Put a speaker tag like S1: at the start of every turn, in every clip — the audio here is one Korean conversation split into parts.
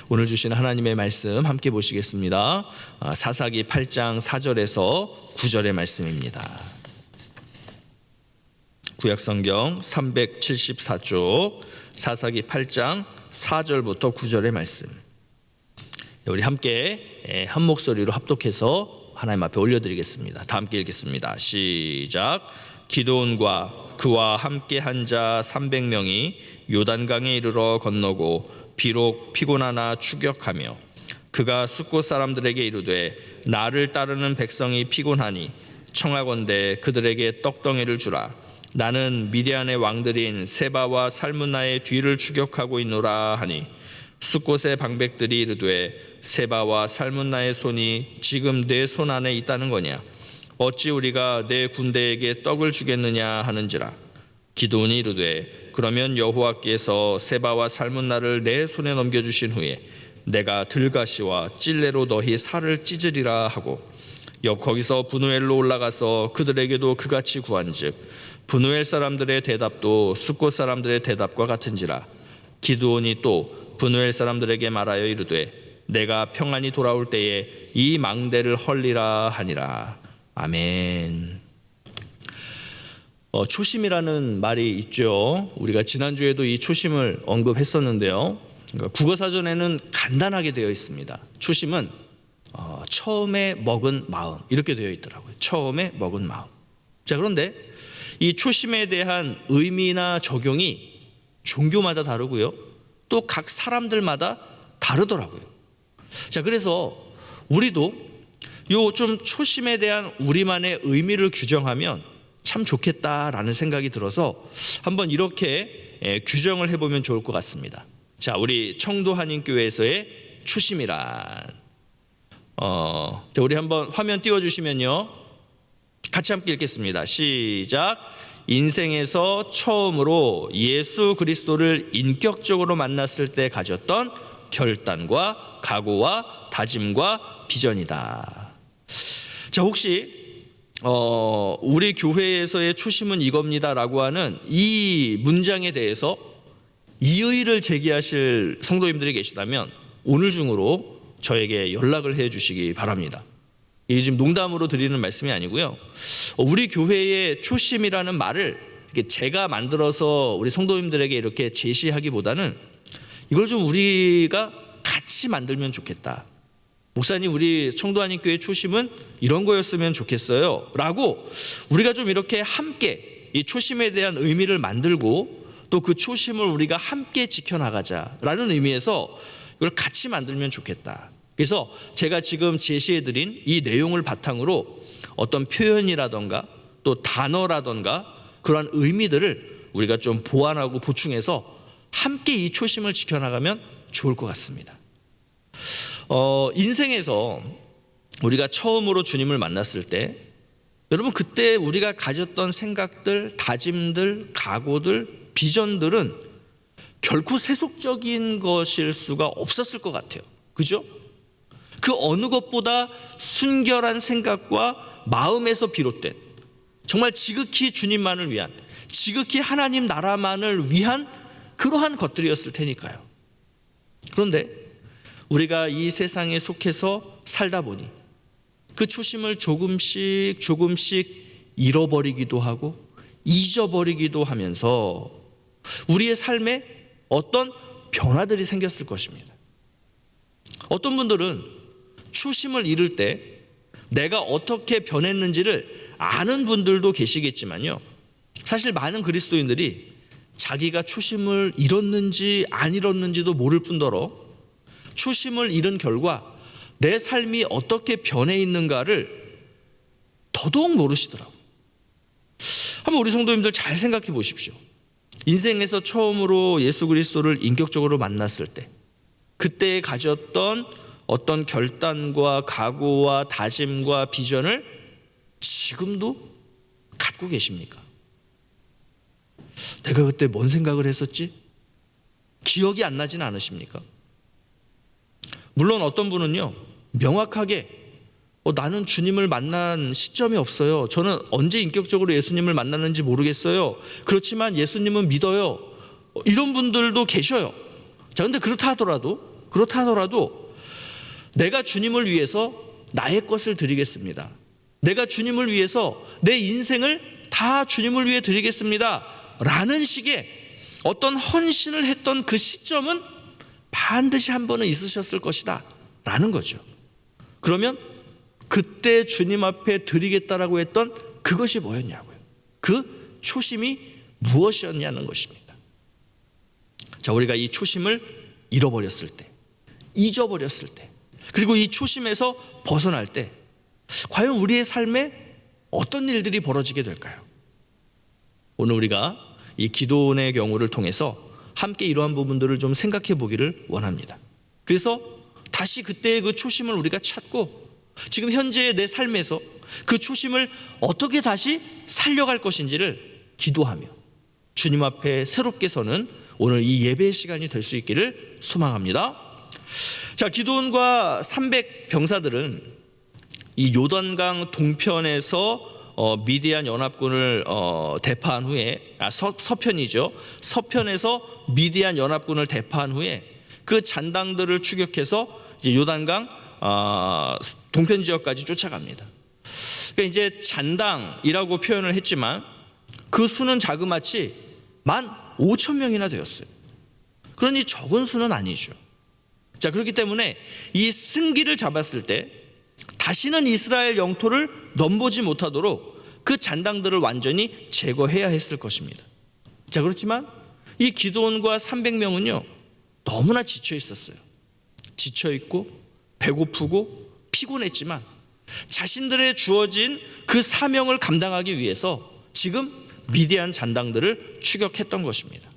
S1: 오늘 주신 하나님의 말씀 함께 보시겠습니다. 사사기 8장 4절에서 9절의 말씀입니다. 구약성경 374쪽 사사기 8장 4절부터 9절의 말씀. 우리 함께 한 목소리로 합독해서 하나님 앞에 올려드리겠습니다. 다 함께 읽겠습니다. 시작. 기드온과 그와 함께 한 자 300명이 요단강에 이르러 건너고 비록 피곤하나 추격하며 그가 숫곳 사람들에게 이르되 나를 따르는 백성이 피곤하니 청하건대 그들에게 떡덩이를 주라. 나는 미디안의 왕들인 세바와 살문나의 뒤를 추격하고 있노라 하니 숫곳의 방백들이 이르되 세바와 살문나의 손이 지금 내 손 안에 있다는 거냐? 어찌 우리가 내 군대에게 떡을 주겠느냐 하는지라. 기드온이 이르되 그러면 여호와께서 세바와 살문나를 내 손에 넘겨주신 후에 내가 들가시와 찔레로 너희 살을 찢으리라 하고 거기서 브누엘로 올라가서 그들에게도 그같이 구한즉 브누엘 사람들의 대답도 숫곳 사람들의 대답과 같은지라. 기드온이 또 브누엘 사람들에게 말하여 이르되 내가 평안히 돌아올 때에 이 망대를 헐리라 하니라. 아멘. 초심이라는 말이 있죠. 우리가 지난주에도 이 초심을 언급했었는데요. 국어사전에는 간단하게 되어 있습니다. 초심은 처음에 먹은 마음 이렇게 되어 있더라고요. 처음에 먹은 마음. 자, 그런데 이 초심에 대한 의미나 적용이 종교마다 다르고요. 또 각 사람들마다 다르더라고요. 자, 그래서 우리도 요 좀 초심에 대한 우리만의 의미를 규정하면 참 좋겠다라는 생각이 들어서 한번 이렇게 규정을 해보면 좋을 것 같습니다. 자, 우리 청도 한인교회에서의 초심이란 우리 한번 화면 띄워주시면요, 같이 함께 읽겠습니다. 시작. 인생에서 처음으로 예수 그리스도를 인격적으로 만났을 때 가졌던 결단과 각오와 다짐과 비전이다. 자, 혹시 우리 교회에서의 초심은 이겁니다라고 하는 이 문장에 대해서 이의를 제기하실 성도님들이 계시다면 오늘 중으로 저에게 연락을 해 주시기 바랍니다. 이게 지금 농담으로 드리는 말씀이 아니고요. 우리 교회의 초심이라는 말을 제가 만들어서 우리 성도님들에게 이렇게 제시하기보다는 이걸 좀 우리가 같이 만들면 좋겠다. 목사님, 우리 청도한인교회 초심은 이런 거였으면 좋겠어요 라고 우리가 좀 이렇게 함께 이 초심에 대한 의미를 만들고 또 그 초심을 우리가 함께 지켜나가자라는 의미에서 이걸 같이 만들면 좋겠다. 그래서 제가 지금 제시해드린 이 내용을 바탕으로 어떤 표현이라던가 또 단어라던가 그런 의미들을 우리가 좀 보완하고 보충해서 함께 이 초심을 지켜나가면 좋을 것 같습니다. 인생에서 우리가 처음으로 주님을 만났을 때 여러분, 그때 우리가 가졌던 생각들, 다짐들, 각오들, 비전들은 결코 세속적인 것일 수가 없었을 것 같아요. 그죠? 그 어느 것보다 순결한 생각과 마음에서 비롯된 정말 지극히 주님만을 위한, 지극히 하나님 나라만을 위한 그러한 것들이었을 테니까요. 그런데 우리가 이 세상에 속해서 살다 보니 그 초심을 조금씩 잃어버리기도 하고 잊어버리기도 하면서 우리의 삶에 어떤 변화들이 생겼을 것입니다. 어떤 분들은 초심을 잃을 때 내가 어떻게 변했는지를 아는 분들도 계시겠지만요, 사실 많은 그리스도인들이 자기가 초심을 잃었는지 안 잃었는지도 모를 뿐더러 초심을 잃은 결과 내 삶이 어떻게 변해 있는가를 더더욱 모르시더라고요. 한번 우리 성도님들 잘 생각해 보십시오. 인생에서 처음으로 예수 그리스도를 인격적으로 만났을 때 그때 가졌던 어떤 결단과 각오와 다짐과 비전을 지금도 갖고 계십니까? 내가 그때 뭔 생각을 했었지? 기억이 안 나진 않으십니까? 물론 어떤 분은요, 명확하게 나는 주님을 만난 시점이 없어요. 저는 언제 인격적으로 예수님을 만났는지 모르겠어요. 그렇지만 예수님은 믿어요. 이런 분들도 계셔요. 자, 근데 그렇다 하더라도 그렇다 하더라도 내가 주님을 위해서 나의 것을 드리겠습니다. 내가 주님을 위해서 내 인생을 다 주님을 위해 드리겠습니다 라는 식의 어떤 헌신을 했던 그 시점은 반드시 한 번은 있으셨을 것이다 라는 거죠. 그러면 그때 주님 앞에 드리겠다라고 했던 그것이 뭐였냐고요. 그 초심이 무엇이었냐는 것입니다. 자, 우리가 이 초심을 잃어버렸을 때, 잊어버렸을 때, 그리고 이 초심에서 벗어날 때 과연 우리의 삶에 어떤 일들이 벌어지게 될까요? 오늘 우리가 이 기도원의 경우를 통해서 함께 이러한 부분들을 좀 생각해 보기를 원합니다. 그래서 다시 그때의 그 초심을 우리가 찾고 지금 현재의 내 삶에서 그 초심을 어떻게 다시 살려갈 것인지를 기도하며 주님 앞에 새롭게 서는 오늘 이 예배의 시간이 될 수 있기를 소망합니다. 자, 기드온과 300 병사들은 이 요단강 동편에서 미디안 연합군을 대파한 후에 서편이죠. 서편에서 미디안 연합군을 대파한 후에 그 잔당들을 추격해서 이제 요단강 동편 지역까지 쫓아갑니다. 그러니까 이제 잔당이라고 표현을 했지만 그 수는 자그마치 15,000명이나 되었어요. 그러니 적은 수는 아니죠. 자, 그렇기 때문에 이 승기를 잡았을 때 다시는 이스라엘 영토를 넘보지 못하도록 그 잔당들을 완전히 제거해야 했을 것입니다. 자, 그렇지만 이 기드온과 300명은요 너무나 지쳐 있었어요. 지쳐 있고 배고프고 피곤했지만 자신들의 주어진 그 사명을 감당하기 위해서 지금 미디안 잔당들을 추격했던 것입니다.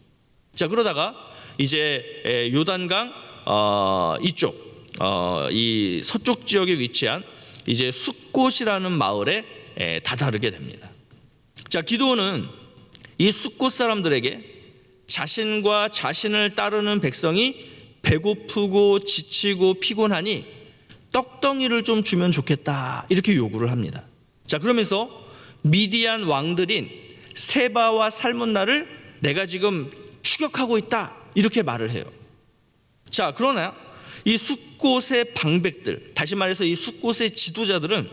S1: 자, 그러다가 이제 요단강 이쪽 이 서쪽 지역에 위치한 이제 숫곳이라는 마을에 다다르게 됩니다. 자, 기드온은 이 숫곳 사람들에게 자신과 자신을 따르는 백성이 배고프고 지치고 피곤하니 떡덩이를 좀 주면 좋겠다 이렇게 요구를 합니다. 자, 그러면서 미디안 왕들인 세바와 살문나를 내가 지금 추격하고 있다 이렇게 말을 해요. 자, 그러나 이 숫곳의 방백들, 다시 말해서 이 숫곳의 지도자들은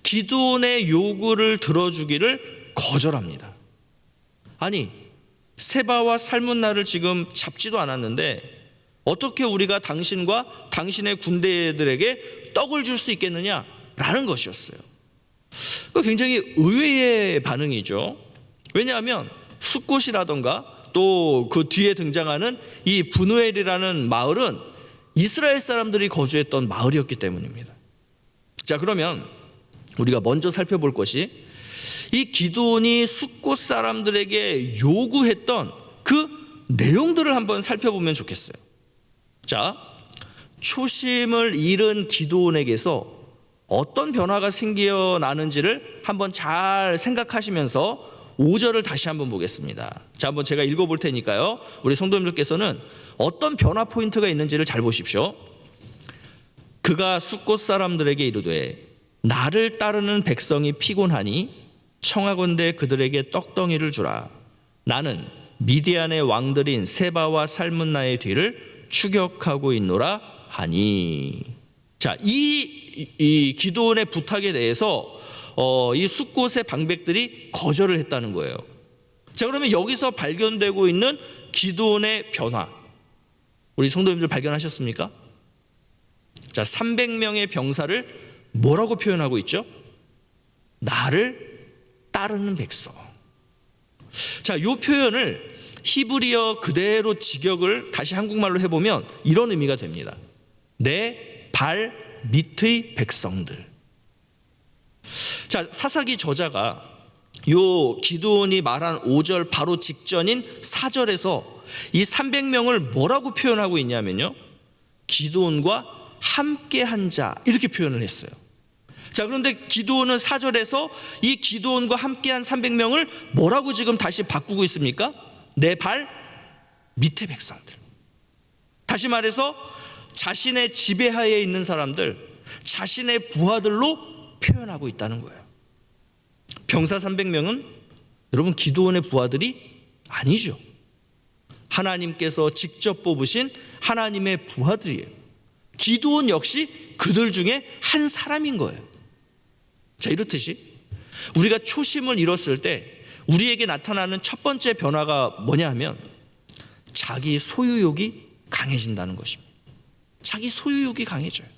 S1: 기드온의 요구를 들어주기를 거절합니다. 아니, 세바와 살문나를 지금 잡지도 않았는데 어떻게 우리가 당신과 당신의 군대들에게 떡을 줄 수 있겠느냐라는 것이었어요. 굉장히 의외의 반응이죠. 왜냐하면 숫곳이라던가 또 그 뒤에 등장하는 이 브누엘이라는 마을은 이스라엘 사람들이 거주했던 마을이었기 때문입니다. 자, 그러면 우리가 먼저 살펴볼 것이 이 기드온이 숫곳 사람들에게 요구했던 그 내용들을 한번 살펴보면 좋겠어요. 자, 초심을 잃은 기드온에게서 어떤 변화가 생겨나는지를 한번 잘 생각하시면서 5절을 다시 한번 보겠습니다. 자, 한번 제가 읽어볼 테니까요, 우리 성도님들께서는 어떤 변화 포인트가 있는지를 잘 보십시오. 그가 숫곳 사람들에게 이르되 나를 따르는 백성이 피곤하니 청하건대 그들에게 떡덩이를 주라. 나는 미디안의 왕들인 세바와 살문나의 뒤를 추격하고 있노라 하니. 자, 이 기드온의 부탁에 대해서 이 숫곳의 방백들이 거절을 했다는 거예요. 자, 그러면 여기서 발견되고 있는 기드온의 변화, 우리 성도님들 발견하셨습니까? 자, 300명의 병사를 뭐라고 표현하고 있죠? 나를 따르는 백성. 자, 이 표현을 히브리어 그대로 직역을 다시 한국말로 해보면 이런 의미가 됩니다. 내 발 밑의 백성들. 자, 사사기 저자가 요 기드온이 말한 5절 바로 직전인 4절에서 이 300명을 뭐라고 표현하고 있냐면요, 기드온과 함께한 자 이렇게 표현을 했어요. 자, 그런데 기드온은 4절에서 이 기드온과 함께한 300명을 뭐라고 지금 다시 바꾸고 있습니까? 내 발 밑에 백성들. 다시 말해서 자신의 지배하에 있는 사람들, 자신의 부하들로 표현하고 있다는 거예요. 병사 300명은 여러분 기드온의 부하들이 아니죠. 하나님께서 직접 뽑으신 하나님의 부하들이에요. 기드온 역시 그들 중에 한 사람인 거예요. 자, 이렇듯이 우리가 초심을 잃었을 때 우리에게 나타나는 첫 번째 변화가 뭐냐 하면 자기 소유욕이 강해진다는 것입니다. 자기 소유욕이 강해져요.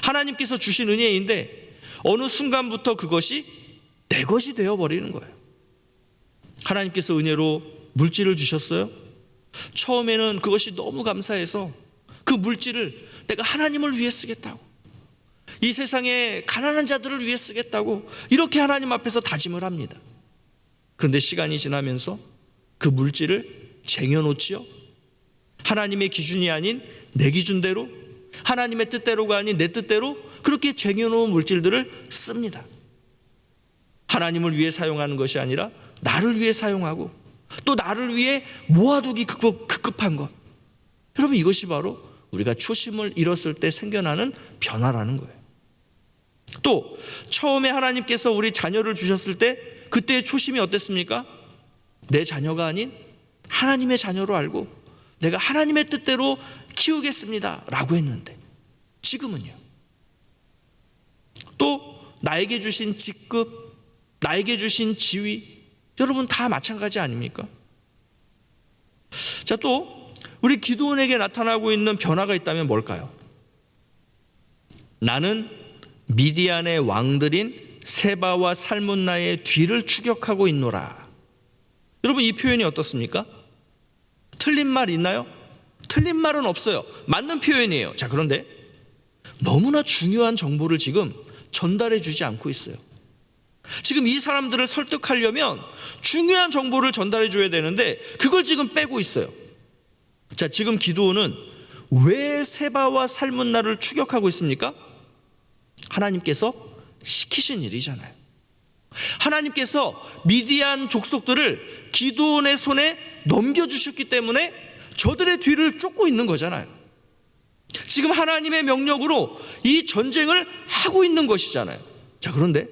S1: 하나님께서 주신 은혜인데 어느 순간부터 그것이 내 것이 되어버리는 거예요. 하나님께서 은혜로 물질을 주셨어요. 처음에는 그것이 너무 감사해서 그 물질을 내가 하나님을 위해 쓰겠다고, 이 세상에 가난한 자들을 위해 쓰겠다고 이렇게 하나님 앞에서 다짐을 합니다. 그런데 시간이 지나면서 그 물질을 쟁여놓지요. 하나님의 기준이 아닌 내 기준대로, 하나님의 뜻대로가 아닌 내 뜻대로 그렇게 쟁여놓은 물질들을 씁니다. 하나님을 위해 사용하는 것이 아니라 나를 위해 사용하고 또 나를 위해 모아두기 급급한 것. 여러분, 이것이 바로 우리가 초심을 잃었을 때 생겨나는 변화라는 거예요. 또 처음에 하나님께서 우리 자녀를 주셨을 때 그때의 초심이 어땠습니까? 내 자녀가 아닌 하나님의 자녀로 알고 내가 하나님의 뜻대로 키우겠습니다 라고 했는데, 지금은요, 또 나에게 주신 직급, 나에게 주신 지위, 여러분 다 마찬가지 아닙니까? 자, 또 우리 기드온에게 나타나고 있는 변화가 있다면 뭘까요? 나는 미디안의 왕들인 세바와 살문나의 뒤를 추격하고 있노라. 여러분, 이 표현이 어떻습니까? 틀린 말 있나요? 틀린 말은 없어요. 맞는 표현이에요. 자, 그런데 너무나 중요한 정보를 지금 전달해 주지 않고 있어요. 지금 이 사람들을 설득하려면 중요한 정보를 전달해 줘야 되는데 그걸 지금 빼고 있어요. 자, 지금 기드온은 왜 세바와 살문나를 추격하고 있습니까? 하나님께서 시키신 일이잖아요. 하나님께서 미디안 족속들을 기드온의 손에 넘겨주셨기 때문에 저들의 뒤를 쫓고 있는 거잖아요. 지금 하나님의 명령으로 이 전쟁을 하고 있는 것이잖아요. 자, 그런데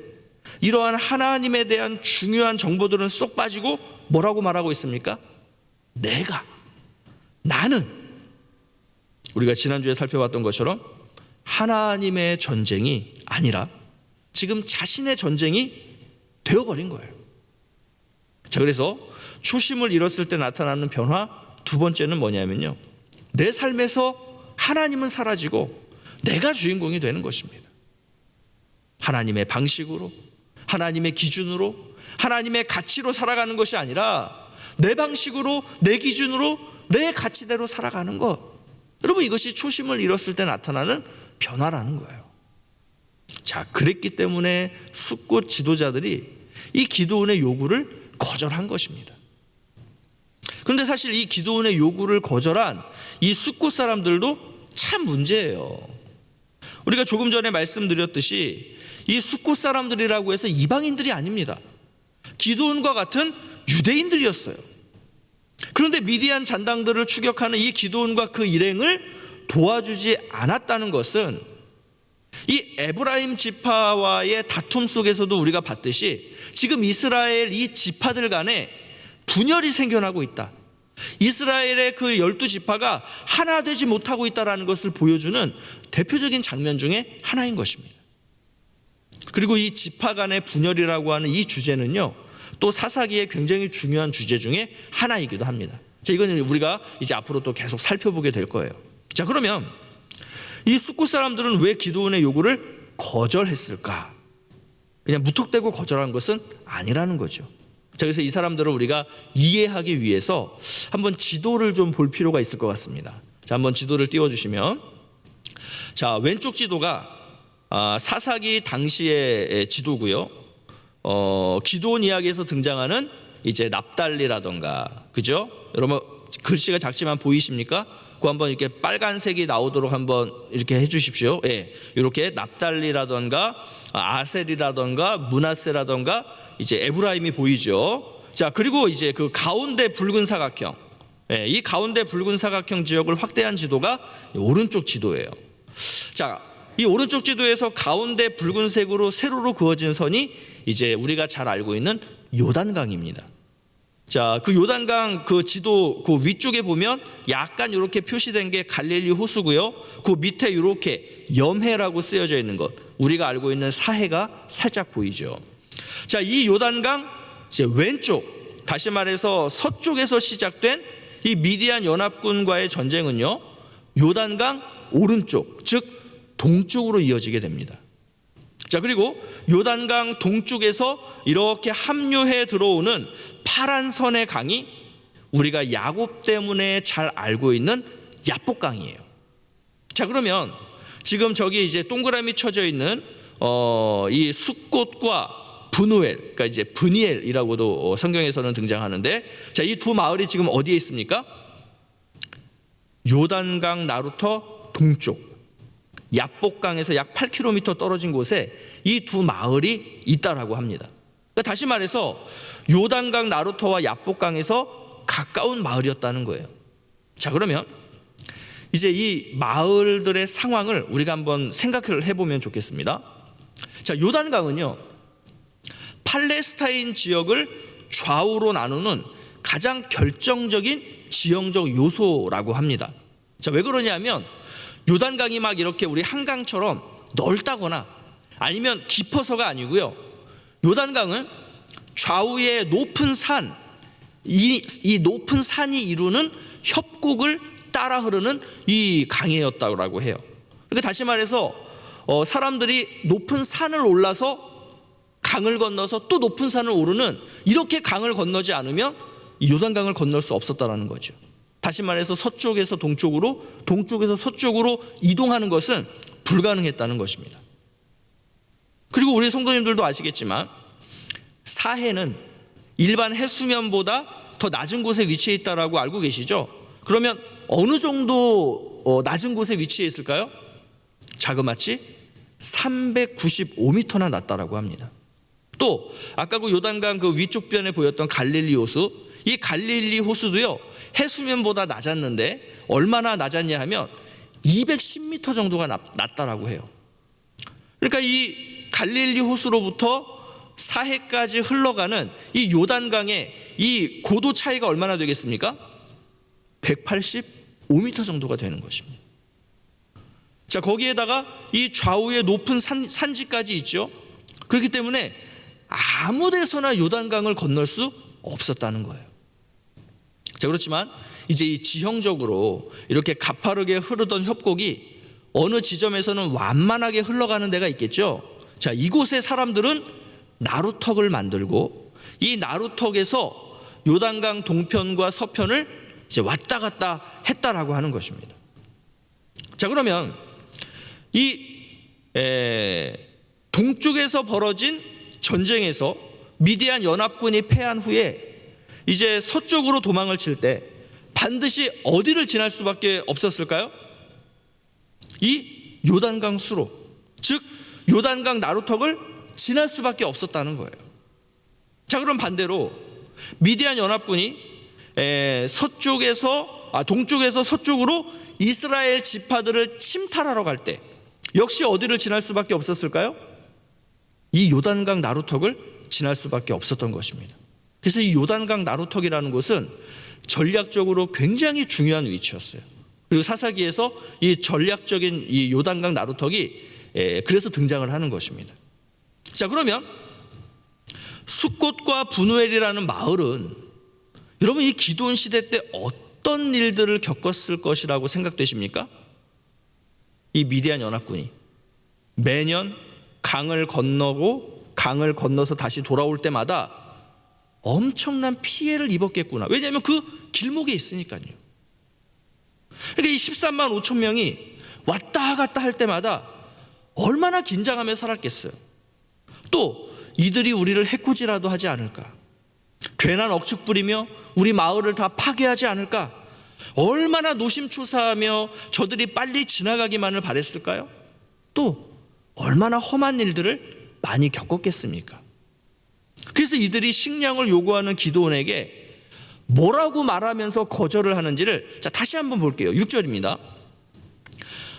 S1: 이러한 하나님에 대한 중요한 정보들은 쏙 빠지고 뭐라고 말하고 있습니까? 나는, 우리가 지난주에 살펴봤던 것처럼 하나님의 전쟁이 아니라 지금 자신의 전쟁이 되어버린 거예요. 자, 그래서 초심을 잃었을 때 나타나는 변화 두 번째는 뭐냐면요, 내 삶에서 하나님은 사라지고 내가 주인공이 되는 것입니다. 하나님의 방식으로, 하나님의 기준으로, 하나님의 가치로 살아가는 것이 아니라 내 방식으로, 내 기준으로, 내 가치대로 살아가는 것. 여러분, 이것이 초심을 잃었을 때 나타나는 변화라는 거예요. 자, 그랬기 때문에 숫곳 지도자들이 이 기드온의 요구를 거절한 것입니다. 그런데 사실 이 기드온의 요구를 거절한 이 숫곳 사람들도 참 문제예요. 우리가 조금 전에 말씀드렸듯이 이 숫곳 사람들이라고 해서 이방인들이 아닙니다. 기드온과 같은 유대인들이었어요. 그런데 미디안 잔당들을 추격하는 이 기드온과 그 일행을 도와주지 않았다는 것은 이 에브라임 지파와의 다툼 속에서도 우리가 봤듯이 지금 이스라엘 이 지파들 간에 분열이 생겨나고 있다. 이스라엘의 그 12지파가 하나 되지 못하고 있다는 것을 보여주는 대표적인 장면 중에 하나인 것입니다. 그리고 이 지파 간의 분열이라고 하는 이 주제는요, 또 사사기의 굉장히 중요한 주제 중에 하나이기도 합니다. 자, 이건 우리가 이제 앞으로 또 계속 살펴보게 될 거예요. 자, 그러면 이 숫곳 사람들은 왜 기드온의 요구를 거절했을까? 그냥 무턱대고 거절한 것은 아니라는 거죠. 자, 그래서 이 사람들을 우리가 이해하기 위해서 한번 지도를 좀 볼 필요가 있을 것 같습니다. 자, 한번 지도를 띄워주시면, 자, 왼쪽 지도가 사사기 당시의 지도고요. 기드온 이야기에서 등장하는 이제 납달리라던가, 그죠? 여러분 글씨가 작지만 보이십니까? 그거 한번 이렇게 빨간색이 나오도록 한번 이렇게 해주십시오. 예, 이렇게 납달리라던가 아셀이라던가 므낫세라던가 이제 에브라임이 보이죠. 자, 그리고 이제 그 가운데 붉은 사각형, 예, 이 가운데 붉은 사각형 지역을 확대한 지도가 오른쪽 지도예요. 자, 이 오른쪽 지도에서 가운데 붉은색으로 세로로 그어진 선이 이제 우리가 잘 알고 있는 요단강입니다. 자, 그 요단강 그 지도 그 위쪽에 보면 약간 이렇게 표시된 게 갈릴리 호수고요. 그 밑에 이렇게 염해라고 쓰여져 있는 것, 우리가 알고 있는 사해가 살짝 보이죠. 자, 이 요단강 이제 왼쪽, 다시 말해서 서쪽에서 시작된 이 미디안 연합군과의 전쟁은요, 요단강 오른쪽, 즉 동쪽으로 이어지게 됩니다. 자, 그리고 요단강 동쪽에서 이렇게 합류해 들어오는 파란 선의 강이 우리가 야곱 때문에 잘 알고 있는 야복강이에요. 자, 그러면 지금 저기 이제 동그라미 쳐져 있는 이 숫꽃과 브누엘, 그러니까 이제 브니엘이라고도 성경에서는 등장하는데, 자, 이 두 마을이 지금 어디에 있습니까? 요단강 나루터 동쪽, 야복강에서 약 8km 떨어진 곳에 이 두 마을이 있다라고 합니다. 그러니까 다시 말해서 요단강 나루터와 야복강에서 가까운 마을이었다는 거예요. 자, 그러면 이제 이 마을들의 상황을 우리가 한번 생각을 해보면 좋겠습니다. 자, 요단강은요, 팔레스타인 지역을 좌우로 나누는 가장 결정적인 지형적 요소라고 합니다. 자, 왜 그러냐면 요단강이 막 이렇게 우리 한강처럼 넓다거나 아니면 깊어서가 아니고요. 요단강은 좌우의 높은 산, 이 높은 산이 이루는 협곡을 따라 흐르는 이 강이었다고 해요. 그러니까 다시 말해서 사람들이 높은 산을 올라서 강을 건너서 또 높은 산을 오르는, 이렇게 강을 건너지 않으면 이 요단강을 건널 수 없었다라는 거죠. 다시 말해서 서쪽에서 동쪽으로, 동쪽에서 서쪽으로 이동하는 것은 불가능했다는 것입니다. 그리고 우리 성도님들도 아시겠지만 사해는 일반 해수면보다 더 낮은 곳에 위치해 있다라고 알고 계시죠? 그러면 어느 정도 낮은 곳에 위치해 있을까요? 자그마치 395m나 낮다라고 합니다. 또 아까 그 요단강 그 위쪽 변에 보였던 갈릴리 호수, 이 갈릴리 호수도요, 해수면보다 낮았는데 얼마나 낮았냐 하면 210m 정도가 낮다라고 해요. 그러니까 이 갈릴리 호수로부터 사해까지 흘러가는 이 요단강의 이 고도 차이가 얼마나 되겠습니까? 185m 정도가 되는 것입니다. 자, 거기에다가 이 좌우에 높은 산지까지 있죠. 그렇기 때문에 아무 데서나 요단강을 건널 수 없었다는 거예요. 자, 그렇지만 이제 이 지형적으로 이렇게 가파르게 흐르던 협곡이 어느 지점에서는 완만하게 흘러가는 데가 있겠죠. 자, 이곳의 사람들은 나루턱을 만들고 이 나루턱에서 요단강 동편과 서편을 이제 왔다 갔다 했다라고 하는 것입니다. 자, 그러면 이 동쪽에서 벌어진 전쟁에서 미디안 연합군이 패한 후에 이제 서쪽으로 도망을 칠 때 반드시 어디를 지날 수밖에 없었을까요? 이 요단강 수로, 즉 요단강 나루턱을 지날 수밖에 없었다는 거예요. 자, 그럼 반대로 미디안 연합군이 동쪽에서 서쪽으로 이스라엘 지파들을 침탈하러 갈 때 역시 어디를 지날 수밖에 없었을까요? 이 요단강 나루턱을 지날 수밖에 없었던 것입니다. 그래서 이 요단강 나루턱이라는 곳은 전략적으로 굉장히 중요한 위치였어요. 그리고 사사기에서 이 전략적인 이 요단강 나루턱이 그래서 등장을 하는 것입니다. 자, 그러면 숫꽃과 브누엘이라는 마을은 여러분 이 기드온 시대 때 어떤 일들을 겪었을 것이라고 생각되십니까? 이 미디안 연합군이 매년 강을 건너서 다시 돌아올 때마다 엄청난 피해를 입었겠구나. 왜냐하면 그 길목에 있으니까요. 그러니까 이 13만 5천 명이 왔다 갔다 할 때마다 얼마나 긴장하며 살았겠어요. 또 이들이 우리를 해코지라도 하지 않을까, 괜한 억측 부리며 우리 마을을 다 파괴하지 않을까, 얼마나 노심초사하며 저들이 빨리 지나가기만을 바랬을까요? 또 얼마나 험한 일들을 많이 겪었겠습니까? 그래서 이들이 식량을 요구하는 기드온에게 뭐라고 말하면서 거절을 하는지를 자, 다시 한번 볼게요. 6절입니다.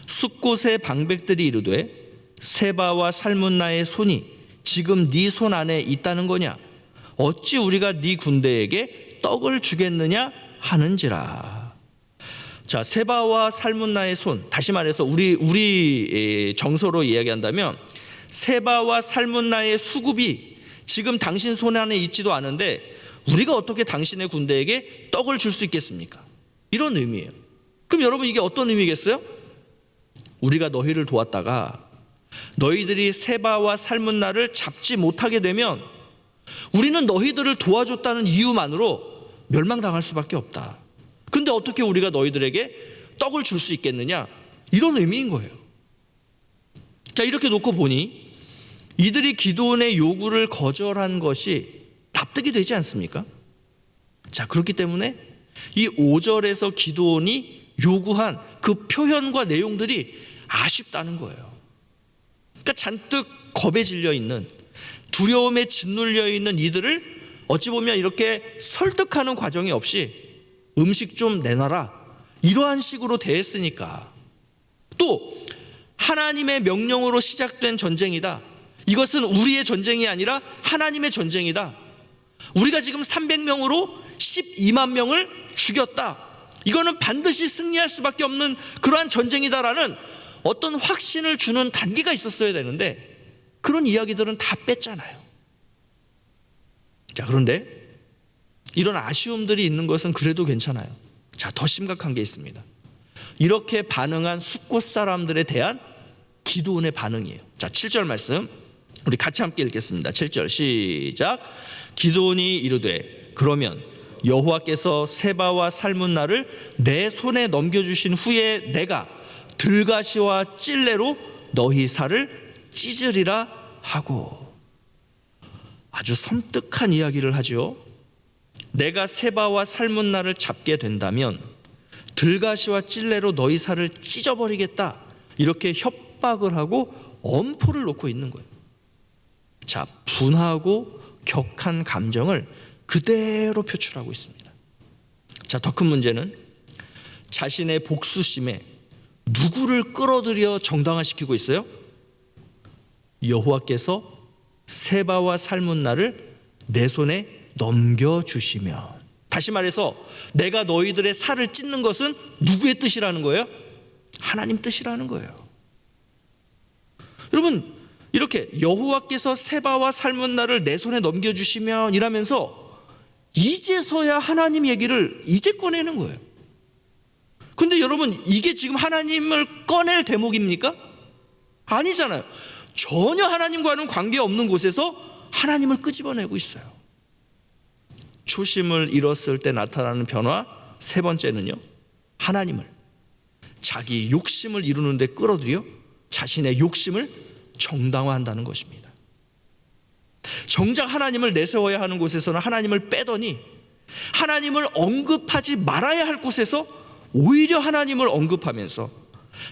S1: 숫곳의 방백들이 이르되 세바와 살문나의 손이 지금 네 손 안에 있다는 거냐? 어찌 우리가 네 군대에게 떡을 주겠느냐 하는지라. 자, 세바와 살문나의 손, 다시 말해서 우리 정서로 이야기한다면 세바와 살문나의 수급이 지금 당신 손 안에 있지도 않은데 우리가 어떻게 당신의 군대에게 떡을 줄 수 있겠습니까? 이런 의미예요. 그럼 여러분, 이게 어떤 의미겠어요? 우리가 너희를 도왔다가 너희들이 세바와 살문나를 잡지 못하게 되면 우리는 너희들을 도와줬다는 이유만으로 멸망당할 수밖에 없다. 근데 어떻게 우리가 너희들에게 떡을 줄 수 있겠느냐? 이런 의미인 거예요. 자, 이렇게 놓고 보니 이들이 기드온의 요구를 거절한 것이 납득이 되지 않습니까? 자, 그렇기 때문에 이 5절에서 기드온이 요구한 그 표현과 내용들이 아쉽다는 거예요. 그러니까 잔뜩 겁에 질려 있는, 두려움에 짓눌려 있는 이들을 어찌 보면 이렇게 설득하는 과정이 없이 음식 좀 내놔라, 이러한 식으로 대했으니까. 또 하나님의 명령으로 시작된 전쟁이다. 이것은 우리의 전쟁이 아니라 하나님의 전쟁이다. 우리가 지금 300명으로 12만 명을 죽였다. 이거는 반드시 승리할 수밖에 없는 그러한 전쟁이다라는 어떤 확신을 주는 단계가 있었어야 되는데 그런 이야기들은 다 뺐잖아요. 자, 그런데 이런 아쉬움들이 있는 것은 그래도 괜찮아요. 자, 더 심각한 게 있습니다. 이렇게 반응한 숫곳 사람들에 대한 기드온의 반응이에요. 자, 7절 말씀 우리 같이 함께 읽겠습니다. 7절 시작. 기드온이 이르되 그러면 여호와께서 세바와 살문나를 내 손에 넘겨주신 후에 내가 들가시와 찔레로 너희 살을 찢으리라 하고. 아주 섬뜩한 이야기를 하죠. 내가 세바와 살문나를 잡게 된다면 들가시와 찔레로 너희 살을 찢어버리겠다, 이렇게 협박을 하고 엄포를 놓고 있는 거예요. 자, 분하고 격한 감정을 그대로 표출하고 있습니다. 자, 더 큰 문제는 자신의 복수심에 누구를 끌어들여 정당화시키고 있어요? 여호와께서 세바와 살문나를 내 손에 넘겨주시면. 다시 말해서 내가 너희들의 살을 찢는 것은 누구의 뜻이라는 거예요? 하나님 뜻이라는 거예요. 여러분, 이렇게 여호와께서 세바와 살문나를 내 손에 넘겨주시면 이라면서 이제서야 하나님 얘기를 이제 꺼내는 거예요. 근데 여러분, 이게 지금 하나님을 꺼낼 대목입니까? 아니잖아요. 전혀 하나님과는 관계없는 곳에서 하나님을 끄집어내고 있어요. 초심을 잃었을 때 나타나는 변화 세 번째는요, 하나님을 자기 욕심을 이루는 데 끌어들여 자신의 욕심을 정당화한다는 것입니다. 정작 하나님을 내세워야 하는 곳에서는 하나님을 빼더니 하나님을 언급하지 말아야 할 곳에서 오히려 하나님을 언급하면서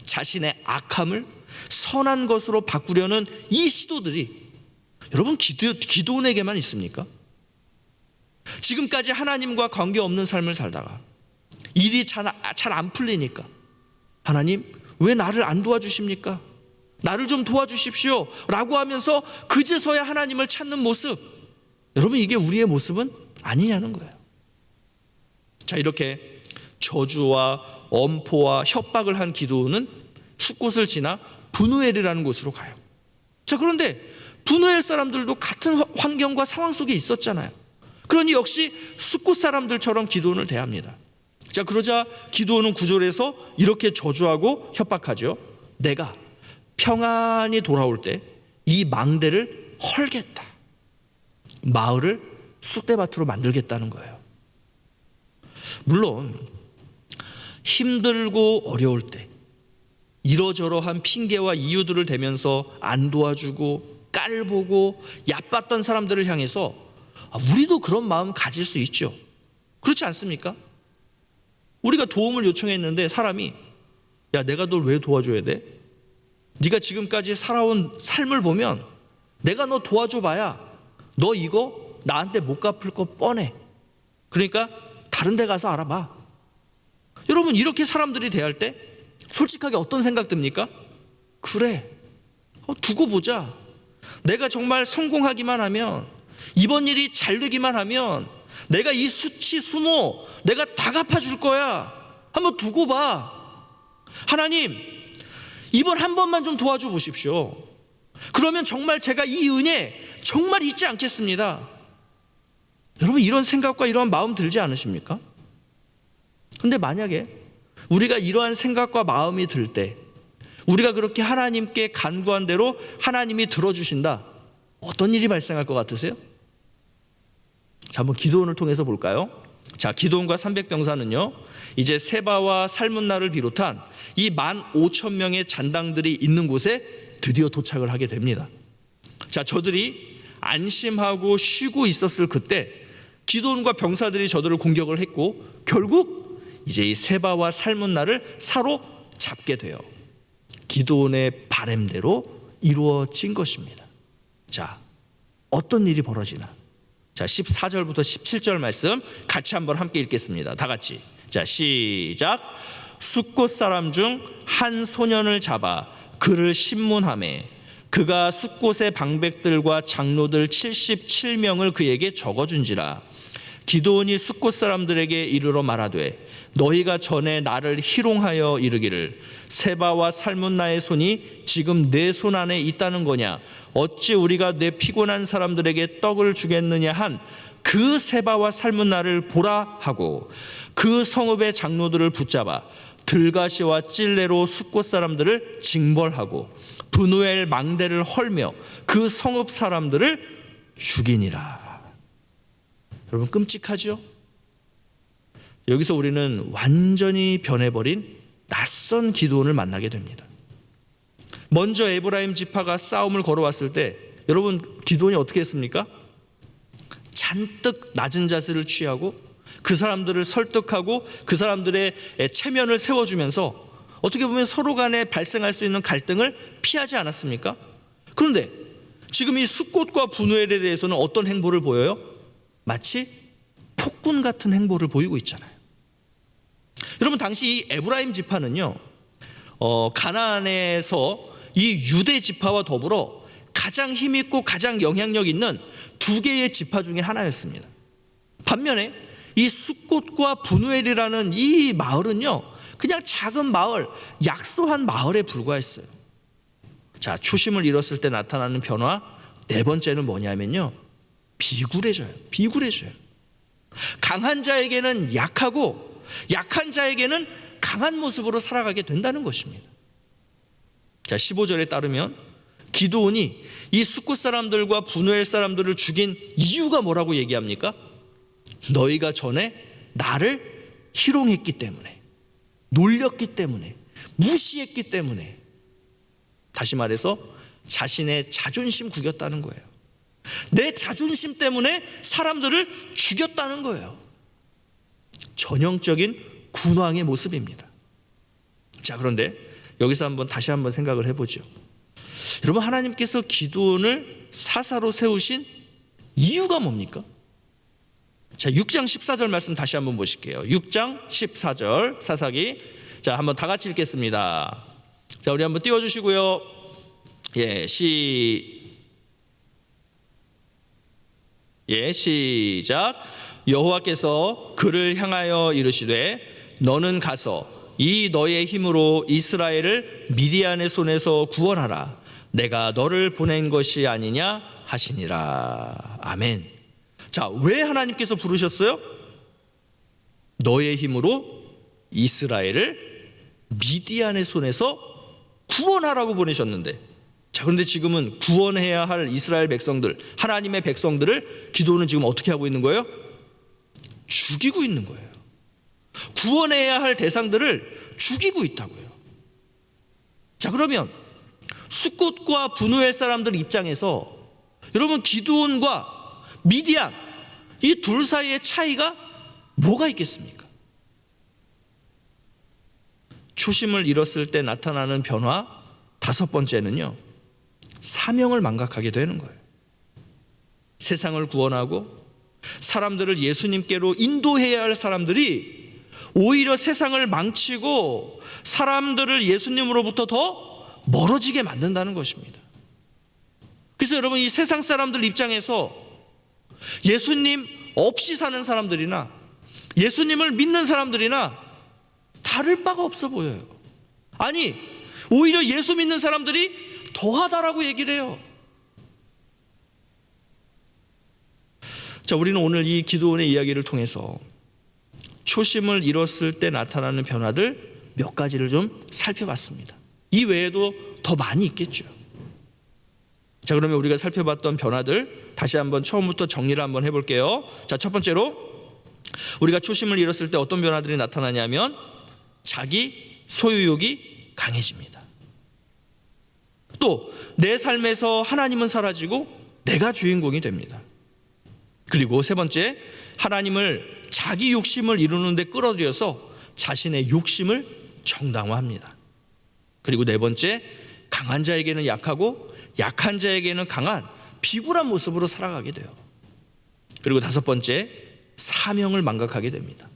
S1: 자신의 악함을 선한 것으로 바꾸려는 이 시도들이 여러분, 기드온에게만 있습니까? 지금까지 하나님과 관계없는 삶을 살다가 일이 잘 안 풀리니까 하나님 왜 나를 안 도와주십니까? 나를 좀 도와주십시오 라고 하면서 그제서야 하나님을 찾는 모습, 여러분, 이게 우리의 모습은 아니냐는 거예요. 자, 이렇게 저주와 엄포와 협박을 한 기드온은 숫곳을 지나 브누엘이라는 곳으로 가요. 자, 그런데 브누엘 사람들도 같은 환경과 상황 속에 있었잖아요. 그러니 역시 숫곳 사람들처럼 기드온을 대합니다. 자, 그러자 기드온은 9절에서 이렇게 저주하고 협박하죠. 내가 평안히 돌아올 때 이 망대를 헐겠다, 마을을 쑥대밭으로 만들겠다는 거예요. 물론 힘들고 어려울 때 이러저러한 핑계와 이유들을 대면서 안 도와주고 깔보고 얕봤던 사람들을 향해서 우리도 그런 마음 가질 수 있죠. 그렇지 않습니까? 우리가 도움을 요청했는데 사람이 야, 내가 널 왜 도와줘야 돼? 네가 지금까지 살아온 삶을 보면 내가 너 도와줘봐야 너 이거 나한테 못 갚을 거 뻔해. 그러니까 다른 데 가서 알아봐. 여러분, 이렇게 사람들이 대할 때 솔직하게 어떤 생각 듭니까? 그래, 두고 보자. 내가 정말 성공하기만 하면, 이번 일이 잘 되기만 하면 내가 이 수치 수모 내가 다 갚아줄 거야. 한번 두고 봐. 하나님, 이번 한 번만 좀 도와줘 보십시오. 그러면 정말 제가 이 은혜 정말 잊지 않겠습니다. 여러분, 이런 생각과 이러한 마음 들지 않으십니까? 근데 만약에 우리가 이러한 생각과 마음이 들 때, 우리가 그렇게 하나님께 간구한 대로 하나님이 들어주신다, 어떤 일이 발생할 것 같으세요? 자, 한번 기도원을 통해서 볼까요? 자, 기도원과 300병사는요 이제 세바와 살문나를 비롯한 이 15,000명의 잔당들이 있는 곳에 드디어 도착을 하게 됩니다. 자, 저들이 안심하고 쉬고 있었을 그때 기도원과 병사들이 저들을 공격을 했고, 결국 이제 이 세바와 살문나를 사로잡게 돼요. 기도원의 바램대로 이루어진 것입니다. 자, 어떤 일이 벌어지나? 자, 14절부터 17절 말씀 같이 한번 함께 읽겠습니다. 다 같이. 자, 시작. 숫곳 사람 중 한 소년을 잡아 그를 신문하매 그가 숫곳의 방백들과 장로들 77명을 그에게 적어준지라. 기드온이 숫곳 사람들에게 이르러 말하되 너희가 전에 나를 희롱하여 이르기를 세바와 살문나의 손이 지금 내 손 안에 있다는 거냐, 어찌 우리가 내 피곤한 사람들에게 떡을 주겠느냐 한 그 세바와 살문나를 보라 하고 그 성읍의 장로들을 붙잡아 들가시와 찔레로 숫곳 사람들을 징벌하고 브누엘 망대를 헐며 그 성읍 사람들을 죽이니라. 여러분, 끔찍하죠? 여기서 우리는 완전히 변해버린 낯선 기드온을 만나게 됩니다. 먼저 에브라임 지파가 싸움을 걸어왔을 때 여러분, 기드온이 어떻게 했습니까? 잔뜩 낮은 자세를 취하고 그 사람들을 설득하고 그 사람들의 체면을 세워주면서 어떻게 보면 서로 간에 발생할 수 있는 갈등을 피하지 않았습니까? 그런데 지금 이 숫곳과 브누엘에 대해서는 어떤 행보를 보여요? 마치 폭군 같은 행보를 보이고 있잖아요. 여러분, 당시 이 에브라임 지파는요 가나안에서 이 유대 지파와 더불어 가장 힘있고 가장 영향력 있는 두 개의 지파 중에 하나였습니다. 반면에 이 숫곳과 브누엘이라는 이 마을은요 그냥 작은 마을, 약소한 마을에 불과했어요. 자, 초심을 잃었을 때 나타나는 변화 네 번째는 뭐냐면요, 비굴해져요. 강한 자에게는 약하고 약한 자에게는 강한 모습으로 살아가게 된다는 것입니다. 자, 15절에 따르면 기드온이 이 숫곳 사람들과 브누엘 사람들을 죽인 이유가 뭐라고 얘기합니까? 너희가 전에 나를 희롱했기 때문에, 놀렸기 때문에, 무시했기 때문에. 다시 말해서 자신의 자존심 구겼다는 거예요. 내 자존심 때문에 사람들을 죽였다는 거예요. 전형적인 군왕의 모습입니다. 자, 그런데 여기서 다시 한번 생각을 해보죠. 여러분, 하나님께서 기드온을 사사로 세우신 이유가 뭡니까? 자, 6장 14절 말씀 다시 한번 보실게요. 6장 14절 사사기. 자, 한번 다 같이 읽겠습니다. 자, 우리 한번 띄워주시고요. 예, 시작. 여호와께서 그를 향하여 이르시되 너는 가서 이 너의 힘으로 이스라엘을 미디안의 손에서 구원하라. 내가 너를 보낸 것이 아니냐 하시니라. 아멘. 자, 왜 하나님께서 부르셨어요? 너의 힘으로 이스라엘을 미디안의 손에서 구원하라고 보내셨는데, 자, 그런데 지금은 구원해야 할 이스라엘 백성들, 하나님의 백성들을 기드온은 지금 어떻게 하고 있는 거예요? 죽이고 있는 거예요. 구원해야 할 대상들을 죽이고 있다고요. 자, 그러면 숫곳과 브누엘 사람들 입장에서 여러분, 기드온과 미디안 이 둘 사이의 차이가 뭐가 있겠습니까? 초심을 잃었을 때 나타나는 변화 다섯 번째는요, 사명을 망각하게 되는 거예요. 세상을 구원하고 사람들을 예수님께로 인도해야 할 사람들이 오히려 세상을 망치고 사람들을 예수님으로부터 더 멀어지게 만든다는 것입니다. 그래서 여러분, 이 세상 사람들 입장에서 예수님 없이 사는 사람들이나 예수님을 믿는 사람들이나 다를 바가 없어 보여요. 아니, 오히려 예수 믿는 사람들이 더하다라고 얘기를 해요. 자, 우리는 오늘 이 기도원의 이야기를 통해서 초심을 잃었을 때 나타나는 변화들 몇 가지를 좀 살펴봤습니다. 이 외에도 더 많이 있겠죠. 자, 그러면 우리가 살펴봤던 변화들 다시 한번 처음부터 정리를 한번 해볼게요. 자, 첫 번째로 우리가 초심을 잃었을 때 어떤 변화들이 나타나냐면 자기 소유욕이 강해집니다. 또 내 삶에서 하나님은 사라지고 내가 주인공이 됩니다. 그리고 세 번째, 하나님을 자기 욕심을 이루는 데 끌어들여서 자신의 욕심을 정당화합니다. 그리고 네 번째, 강한 자에게는 약하고 약한 자에게는 강한 비굴한 모습으로 살아가게 돼요. 그리고 다섯 번째, 사명을 망각하게 됩니다.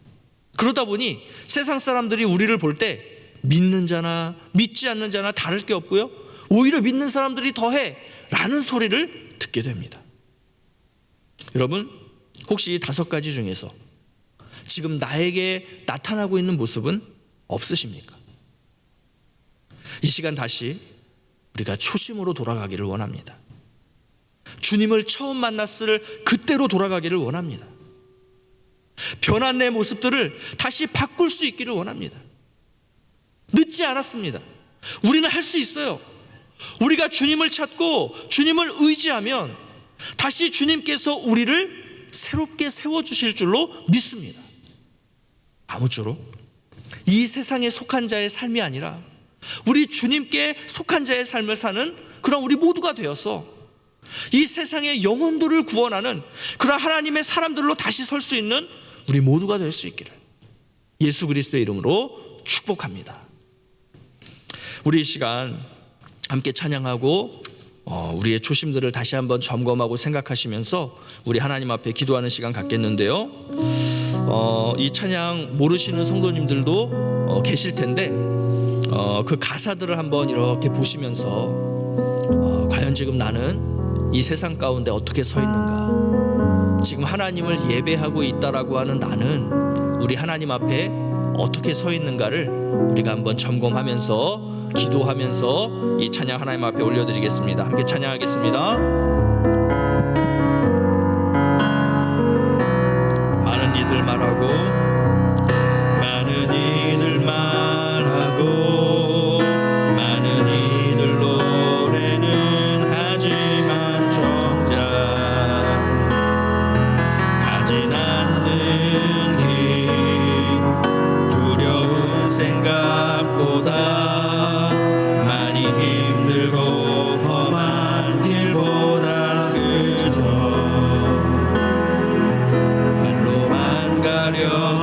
S1: 그러다 보니 세상 사람들이 우리를 볼 때 믿는 자나 믿지 않는 자나 다를 게 없고요, 오히려 믿는 사람들이 더해 라는 소리를 듣게 됩니다. 여러분, 혹시 이 다섯 가지 중에서 지금 나에게 나타나고 있는 모습은 없으십니까? 이 시간 다시 우리가 초심으로 돌아가기를 원합니다. 주님을 처음 만났을 그때로 돌아가기를 원합니다. 변한 내 모습들을 다시 바꿀 수 있기를 원합니다. 늦지 않았습니다. 우리는 할 수 있어요. 우리가 주님을 찾고 주님을 의지하면 다시 주님께서 우리를 새롭게 세워주실 줄로 믿습니다. 아무쪼록 이 세상에 속한 자의 삶이 아니라 우리 주님께 속한 자의 삶을 사는 그런 우리 모두가 되어서 이 세상의 영혼들을 구원하는 그런 하나님의 사람들로 다시 설 수 있는 우리 모두가 될 수 있기를 예수 그리스도의 이름으로 축복합니다. 우리 이 시간 함께 찬양하고 우리의 초심들을 다시 한번 점검하고 생각하시면서 우리 하나님 앞에 기도하는 시간 갖겠는데요, 이 찬양 모르시는 성도님들도 계실 텐데 그 가사들을 한번 이렇게 보시면서 과연 지금 나는 이 세상 가운데 어떻게 서 있는가, 지금 하나님을 예배하고 있다라고 하는 나는 우리 하나님 앞에 어떻게 서 있는가를 우리가 한번 점검하면서 기도하면서 이 찬양 하나님 앞에 올려드리겠습니다. 함께 찬양하겠습니다. 많은 이들 말하고 많은 이들 말하고 많은 이들 노래는 하지만 정작 가진 않는 길, 두려운 생각보다 많이 힘들고 험한 길보다 그저 말로만 가려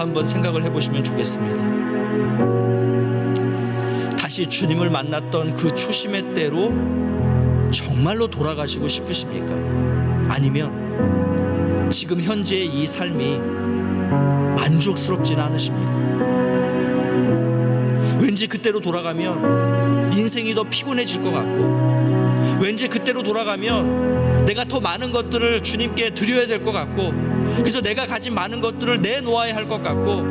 S1: 한번 생각을 해보시면 좋겠습니다. 다시 주님을 만났던 그 초심의 때로 정말로 돌아가시고 싶으십니까? 아니면 지금 현재의 이 삶이 만족스럽지는 않으십니까? 왠지 그때로 돌아가면 인생이 더 피곤해질 것 같고, 왠지 그때로 돌아가면 내가 더 많은 것들을 주님께 드려야 될 것 같고, 그래서 내가 가진 많은 것들을 내놓아야 할 것 같고,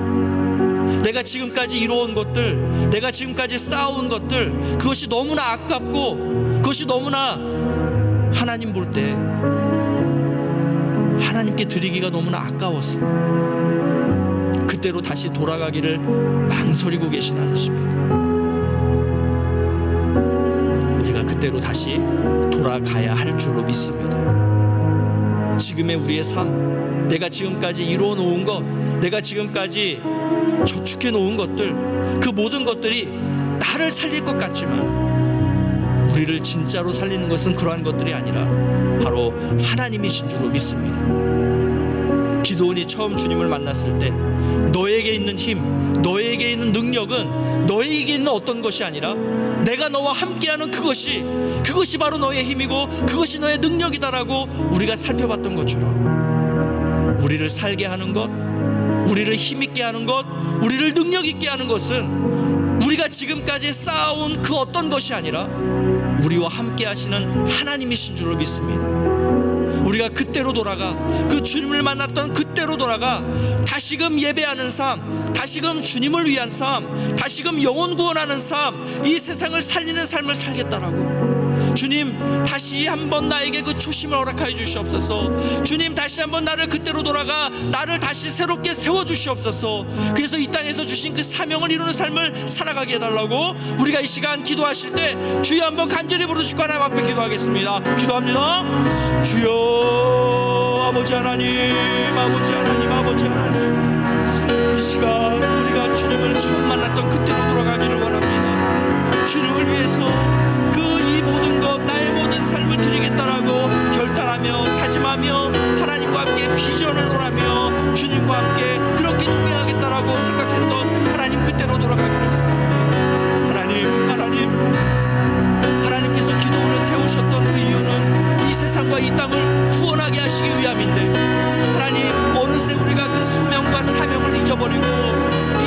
S1: 내가 지금까지 이루어온 것들, 내가 지금까지 쌓아온 것들, 그것이 너무나 아깝고, 그것이 너무나 하나님 볼 때 하나님께 드리기가 너무나 아까워서 그때로 다시 돌아가기를 망설이고 계신 않으십니까? 우리가 그때로 다시 돌아가야 할 줄로 믿습니다. 지금의 우리의 삶, 내가 지금까지 이루어 놓은 것, 내가 지금까지 저축해 놓은 것들, 그 모든 것들이 나를 살릴 것 같지만 우리를 진짜로 살리는 것은 그러한 것들이 아니라 바로 하나님이신 줄로 믿습니다. 기도원이 처음 주님을 만났을 때 너에게 있는 힘, 너에게 있는 능력은 너에게 있는 어떤 것이 아니라 내가 너와 함께하는 그것이 바로 너의 힘이고 그것이 너의 능력이다라고 우리가 살펴봤던 것처럼, 우리를 살게 하는 것, 우리를 힘있게 하는 것, 우리를 능력있게 하는 것은 우리가 지금까지 쌓아온 그 어떤 것이 아니라 우리와 함께 하시는 하나님이신 줄로 믿습니다. 우리가 그때로 돌아가, 그 주님을 만났던 그때로 돌아가 다시금 예배하는 삶, 다시금 주님을 위한 삶, 다시금 영혼 구원하는 삶, 이 세상을 살리는 삶을 살겠다라고. 주님, 다시 한번 나에게 그 초심을 허락하여 주시옵소서. 주님, 다시 한번 나를 그때로 돌아가 나를 다시 새롭게 세워주시옵소서. 그래서 이 땅에서 주신 그 사명을 이루는 삶을 살아가게 해달라고 우리가 이 시간 기도하실 때 주여 한번 간절히 부르시고 하나님 앞에 기도하겠습니다. 기도합니다. 주여, 아버지 하나님, 아버지 하나님, 아버지 하나님, 이 시간 우리가 주님을 처음 만났던 그때로 돌아가기를 원합니다. 주님을 위해서 이 모든 것, 나의 모든 삶을 드리겠다라고 결단하며 다짐하며 하나님과 함께 비전을 논하며 주님과 함께 그렇게 동행하겠다라고 생각했던 하나님 그때로 돌아가기를 하나님께서 기도원을 세우셨던 그 이유는 이 세상과 이 땅을 구원하게 하시기 위함인데, 하나님 어느새 우리가 그 소명과 사명을 잊어버리고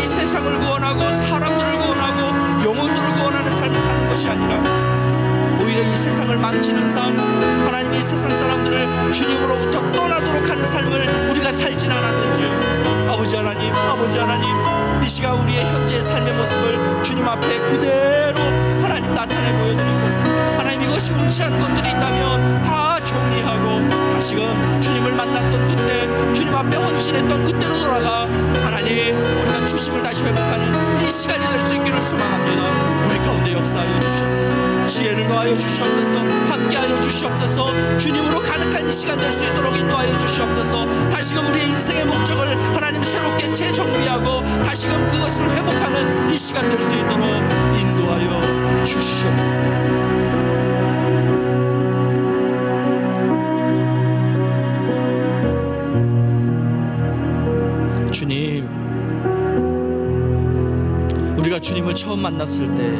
S1: 이 세상을 구원하고 사람들을 구원하고 영혼들을 구원하는 삶을 사는 것이 아니라 오히려 이 세상을 망치는 삶, 하나님이 세상 사람들을 주님으로부터 떠나도록 하는 삶을 우리가 살진 않았는지, 아버지 하나님, 아버지 하나님, 이 시간 우리의 현재의 삶의 모습을 주님 앞에 그대로 하나님 나타내 보여드리고, 하나님 이것이 옳지 않은 것들이 있다면 다 정리하고 다시금 주님을 만났던 그때, 주님 앞에 헌신했던 그때로 돌아가 하나님 우리가 초심을 다시 회복하는 이 시간이 될 수 있기를 소망합니다. 우리 가운데 역사하여 주시옵소서. 지혜를 더하여 주시옵소서. 함께하여 주시옵소서. 주님으로 가득한 이 시간 될 수 있도록 인도하여 주시옵소서. 다시금 우리의 인생의 목적을 하나님 새롭게 재정비하고 다시금 그것을 회복하는 이 시간 될 수 있도록 인도하여 주시옵소서. 주님, 우리가 주님을 처음 만났을 때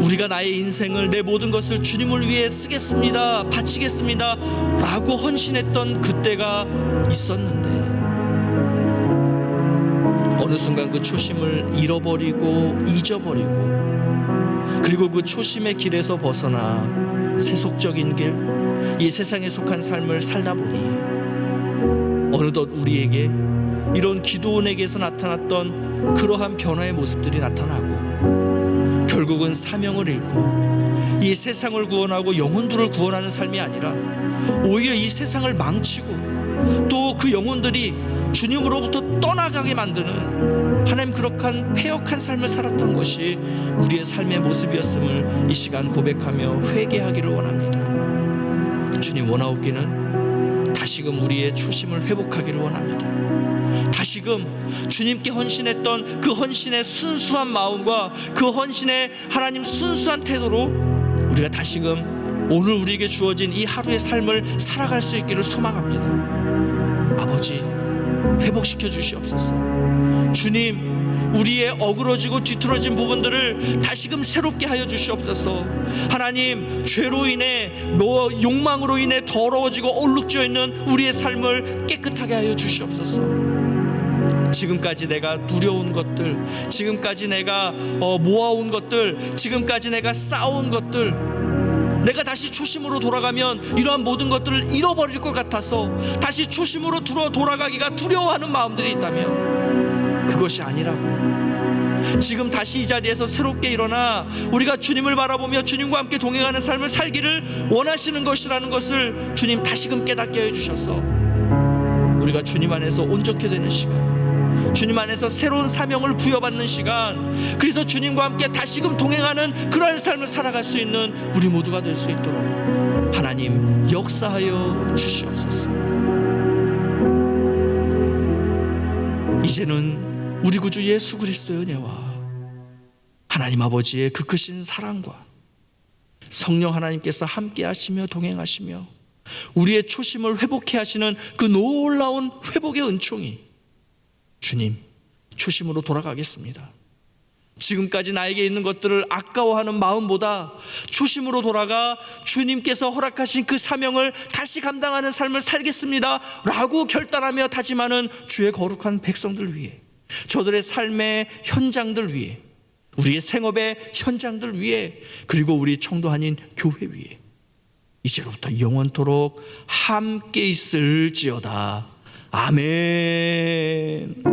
S1: 우리가 나의 인생을, 내 모든 것을 주님을 위해 쓰겠습니다, 바치겠습니다 라고 헌신했던 그때가 있었는데 어느 순간 그 초심을 잃어버리고 잊어버리고, 그리고 그 초심의 길에서 벗어나 세속적인 길, 이 세상에 속한 삶을 살다 보니 어느덧 우리에게 이런 기도원에게서 나타났던 그러한 변화의 모습들이 나타나고, 결국은 사명을 잃고 이 세상을 구원하고 영혼들을 구원하는 삶이 아니라 오히려 이 세상을 망치고 또 그 영혼들이 주님으로부터 떠나가게 만드는 하나님 그렇게 패역한 삶을 살았던 것이 우리의 삶의 모습이었음을 이 시간 고백하며 회개하기를 원합니다. 주님, 원하옵기는 다시금 우리의 초심을 회복하기를 원합니다. 다시금 주님께 헌신했던 그 헌신의 순수한 마음과 그 헌신의 하나님 순수한 태도로 우리가 다시금 오늘 우리에게 주어진 이 하루의 삶을 살아갈 수 있기를 소망합니다. 아버지 회복시켜 주시옵소서. 주님, 우리의 어그러지고 뒤틀어진 부분들을 다시금 새롭게 하여 주시옵소서. 하나님, 죄로 인해 욕망으로 인해 더러워지고 얼룩져 있는 우리의 삶을 깨끗하게 하여 주시옵소서. 지금까지 내가 누려온 것들, 지금까지 내가 모아온 것들, 지금까지 내가 쌓아온 것들, 내가 다시 초심으로 돌아가면 이러한 모든 것들을 잃어버릴 것 같아서 다시 초심으로 돌아가기가 두려워하는 마음들이 있다면 그것이 아니라고, 지금 다시 이 자리에서 새롭게 일어나 우리가 주님을 바라보며 주님과 함께 동행하는 삶을 살기를 원하시는 것이라는 것을 주님 다시금 깨닫게 해주셔서 우리가 주님 안에서 온전케 되는 시간, 주님 안에서 새로운 사명을 부여받는 시간, 그래서 주님과 함께 다시금 동행하는 그러한 삶을 살아갈 수 있는 우리 모두가 될 수 있도록 하나님 역사하여 주시옵소서. 이제는 우리 구주 예수 그리스도의 은혜와 하나님 아버지의 그 크신 사랑과 성령 하나님께서 함께 하시며 동행하시며 우리의 초심을 회복해 하시는 그 놀라운 회복의 은총이, 주님, 초심으로 돌아가겠습니다. 지금까지 나에게 있는 것들을 아까워하는 마음보다 초심으로 돌아가 주님께서 허락하신 그 사명을 다시 감당하는 삶을 살겠습니다 라고 결단하며 다짐하는 주의 거룩한 백성들 위해, 저들의 삶의 현장들 위해, 우리의 생업의 현장들 위해, 그리고 우리 청도 아닌 교회 위에 이제로부터 영원토록 함께 있을지어다. 아멘.